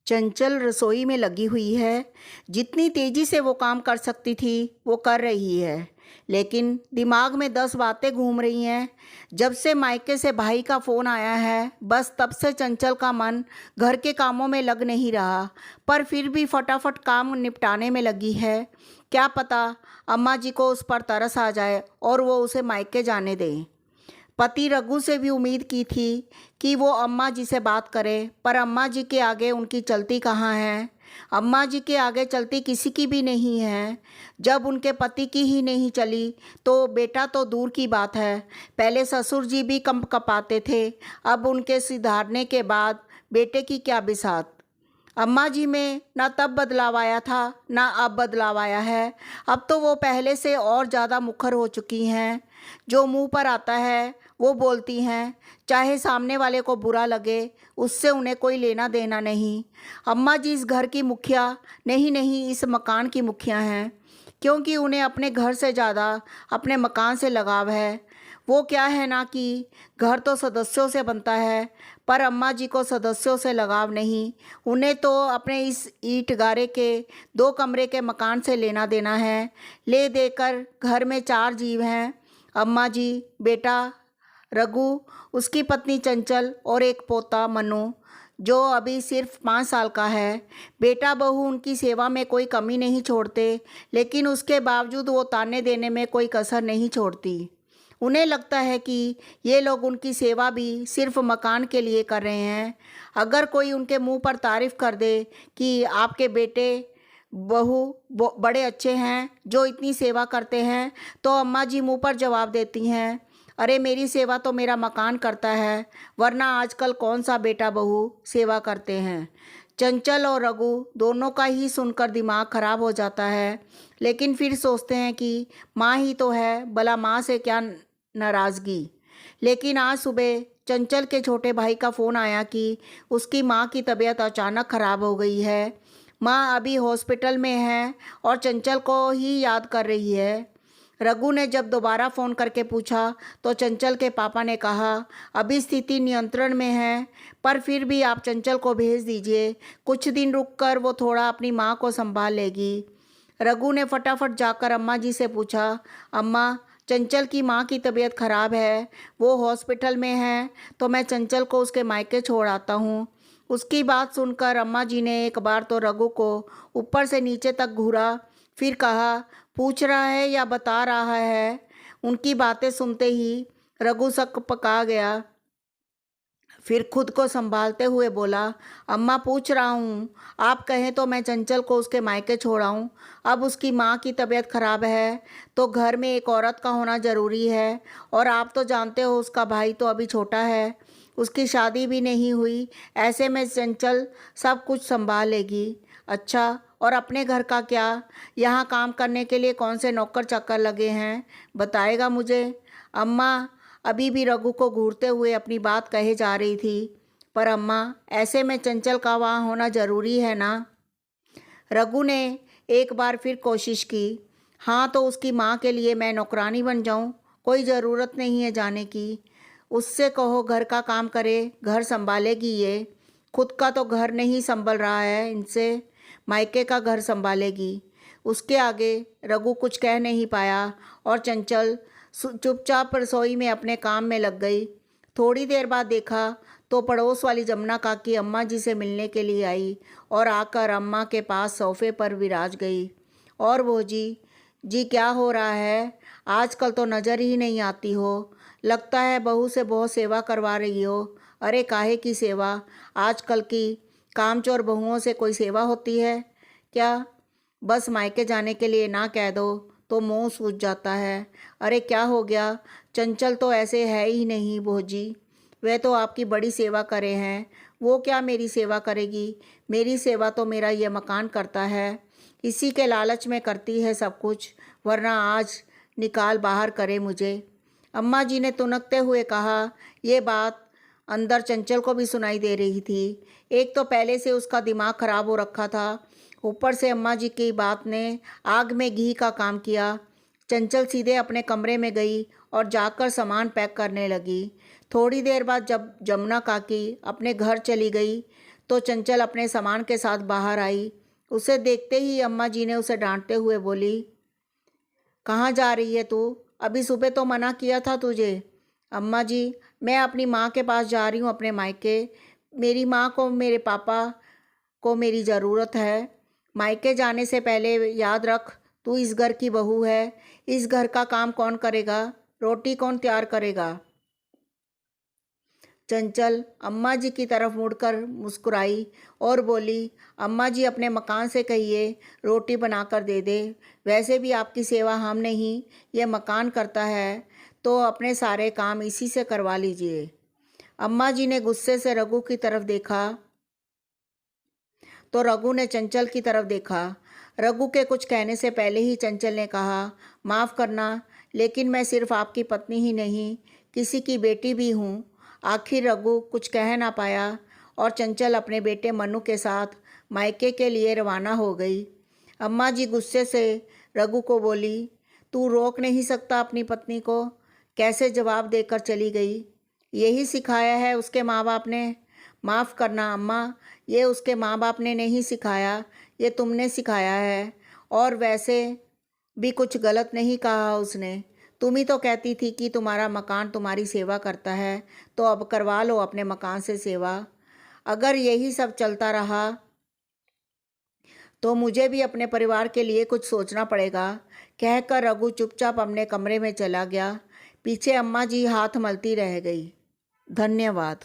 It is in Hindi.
चंचल रसोई में लगी हुई है। जितनी तेजी से वो काम कर सकती थी वो कर रही है, लेकिन दिमाग में 10 बातें घूम रही हैं। जब से मायके से भाई का फ़ोन आया है, बस तब से चंचल का मन घर के कामों में लग नहीं रहा, पर फिर भी फटाफट काम निपटाने में लगी है। क्या पता अम्मा जी को उस पर तरस आ जाए और वो उसे मायके जाने दें। पति रघु से भी उम्मीद की थी कि वो अम्मा जी से बात करे, पर अम्मा जी के आगे उनकी चलती कहाँ है। अम्मा जी के आगे चलती किसी की भी नहीं है। जब उनके पति की ही नहीं चली तो बेटा तो दूर की बात है। पहले ससुर जी भी कम कपाते थे, अब उनके सुधारने के बाद बेटे की क्या बिसात। अम्मा जी में ना तब बदलाव आया था, ना अब बदलाव आया है। अब तो वो पहले से और ज़्यादा मुखर हो चुकी हैं। जो मुंह पर आता है वो बोलती हैं, चाहे सामने वाले को बुरा लगे, उससे उन्हें कोई लेना देना नहीं। अम्मा जी इस घर की मुखिया नहीं, इस मकान की मुखिया हैं, क्योंकि उन्हें अपने घर से ज़्यादा अपने मकान से लगाव है। वो क्या है ना कि घर तो सदस्यों से बनता है, पर अम्मा जी को सदस्यों से लगाव नहीं। उन्हें तो अपने इस ईंट गारे के 2 कमरे के मकान से लेना देना है। ले देकर घर में 4 जीव हैं, अम्मा जी, बेटा रघु, उसकी पत्नी चंचल और एक पोता मनु, जो अभी सिर्फ 5 साल का है। बेटा बहू उनकी सेवा में कोई कमी नहीं छोड़ते, लेकिन उसके बावजूद वो ताने देने में कोई कसर नहीं छोड़ती। उन्हें लगता है कि ये लोग उनकी सेवा भी सिर्फ मकान के लिए कर रहे हैं। अगर कोई उनके मुंह पर तारीफ कर दे कि आपके बेटे बहू बड़े अच्छे हैं जो इतनी सेवा करते हैं, तो अम्मा जी मुंह पर जवाब देती हैं, अरे मेरी सेवा तो मेरा मकान करता है, वरना आजकल कौन सा बेटा बहू सेवा करते हैं। चंचल और रघु दोनों का ही सुनकर दिमाग खराब हो जाता है, लेकिन फिर सोचते हैं कि माँ ही तो है, भला माँ से क्या नाराज़गी। लेकिन आज सुबह चंचल के छोटे भाई का फ़ोन आया कि उसकी माँ की तबीयत अचानक ख़राब हो गई है। माँ अभी हॉस्पिटल में है और चंचल को ही याद कर रही है। रघु ने जब दोबारा फ़ोन करके पूछा तो चंचल के पापा ने कहा, अभी स्थिति नियंत्रण में है, पर फिर भी आप चंचल को भेज दीजिए, कुछ दिन रुककर वो थोड़ा अपनी माँ को संभाल लेगी। रघु ने फटाफट जाकर अम्मा जी से पूछा, अम्मा, चंचल की माँ की तबीयत खराब है, वो हॉस्पिटल में है, तो मैं चंचल को उसके मायके छोड़ आता हूँ। उसकी बात सुनकर अम्मा जी ने एक बार तो रघु को ऊपर से नीचे तक घूरा, फिर कहा, पूछ रहा है या बता रहा है। उनकी बातें सुनते ही रघु सक पका गया, फिर खुद को संभालते हुए बोला, अम्मा पूछ रहा हूँ, आप कहें तो मैं चंचल को उसके मायके छोड़ाऊँ। अब उसकी माँ की तबीयत खराब है तो घर में एक औरत का होना ज़रूरी है, और आप तो जानते हो उसका भाई तो अभी छोटा है, उसकी शादी भी नहीं हुई, ऐसे में चंचल सब कुछ संभाल लेगी। अच्छा, और अपने घर का क्या? यहाँ काम करने के लिए कौन से नौकर चाकर लगे हैं, बताएगा मुझे? अम्मा अभी भी रघु को घूरते हुए अपनी बात कहे जा रही थी, पर अम्मा, ऐसे में चंचल का वहाँ होना ज़रूरी है ना। रघु ने एक बार फिर कोशिश की, हाँ तो उसकी माँ के लिए मैं नौकरानी बन जाऊँ, कोई ज़रूरत नहीं है जाने की। उससे कहो घर का काम करे, घर संभालेगी ये, खुद का तो घर नहीं संभल रहा है इनसे, मायके का घर संभालेगी। उसके आगे रघु कुछ कह नहीं पाया और चंचल चुपचाप रसोई में अपने काम में लग गई। थोड़ी देर बाद देखा तो पड़ोस वाली जमुना काकी अम्मा जी से मिलने के लिए आई और आकर अम्मा के पास सोफे पर विराज गई। और वो जी क्या हो रहा है, आजकल तो नज़र ही नहीं आती हो, लगता है बहू से बहुत सेवा करवा रही हो। अरे काहे की सेवा, आजकल की कामचोर बहुओं से कोई सेवा होती है क्या? बस मायके जाने के लिए ना कह दो तो मुंह सूज जाता है। अरे क्या हो गया, चंचल तो ऐसे है ही नहीं भौजी, वह तो आपकी बड़ी सेवा करे हैं, वो क्या मेरी सेवा करेगी, मेरी सेवा तो मेरा ये मकान करता है, इसी के लालच में करती है सब कुछ, वरना आज निकाल बाहर करे मुझे। अम्मा जी ने तुनकते हुए कहा। ये बात अंदर चंचल को भी सुनाई दे रही थी। एक तो पहले से उसका दिमाग खराब हो रखा था, ऊपर से अम्मा जी की बात ने आग में घी का काम किया। चंचल सीधे अपने कमरे में गई और जाकर सामान पैक करने लगी। थोड़ी देर बाद जब जमुना काकी अपने घर चली गई तो चंचल अपने सामान के साथ बाहर आई। उसे देखते ही अम्मा जी ने उसे डांटते हुए बोली, कहाँ जा रही है तू? अभी सुबह तो मना किया था तुझे। अम्मा जी, मैं अपनी माँ के पास जा रही हूँ, अपने मायके। मेरी माँ को, मेरे पापा को मेरी ज़रूरत है। मायके जाने से पहले याद रख, तू इस घर की बहू है। इस घर का काम कौन करेगा? रोटी कौन तैयार करेगा? चंचल अम्मा जी की तरफ मुड़कर मुस्कुराई और बोली, अम्मा जी, अपने मकान से कहिए रोटी बनाकर दे दे। वैसे भी आपकी सेवा हम नहीं, ये मकान करता है, तो अपने सारे काम इसी से करवा लीजिए। अम्मा जी ने गुस्से से रघु की तरफ देखा तो रघु ने चंचल की तरफ देखा। रघु के कुछ कहने से पहले ही चंचल ने कहा, माफ़ करना, लेकिन मैं सिर्फ आपकी पत्नी ही नहीं, किसी की बेटी भी हूँ। आखिर रघु कुछ कह ना पाया और चंचल अपने बेटे मनु के साथ मायके के लिए रवाना हो गई। अम्मा जी गुस्से से रघु को बोली, तू रोक नहीं सकता अपनी पत्नी को? कैसे जवाब देकर चली गई? यही सिखाया है उसके माँ बाप ने? माफ़ करना अम्मा, ये उसके माँ बाप ने नहीं सिखाया, ये तुमने सिखाया है। और वैसे भी कुछ गलत नहीं कहा उसने। तुम ही तो कहती थी कि तुम्हारा मकान तुम्हारी सेवा करता है, तो अब करवा लो अपने मकान से सेवा। अगर यही सब चलता रहा तो मुझे भी अपने परिवार के लिए कुछ सोचना पड़ेगा। कहकर रघु चुपचाप अपने कमरे में चला गया। पीछे अम्मा जी हाथ मलती रह गई। धन्यवाद।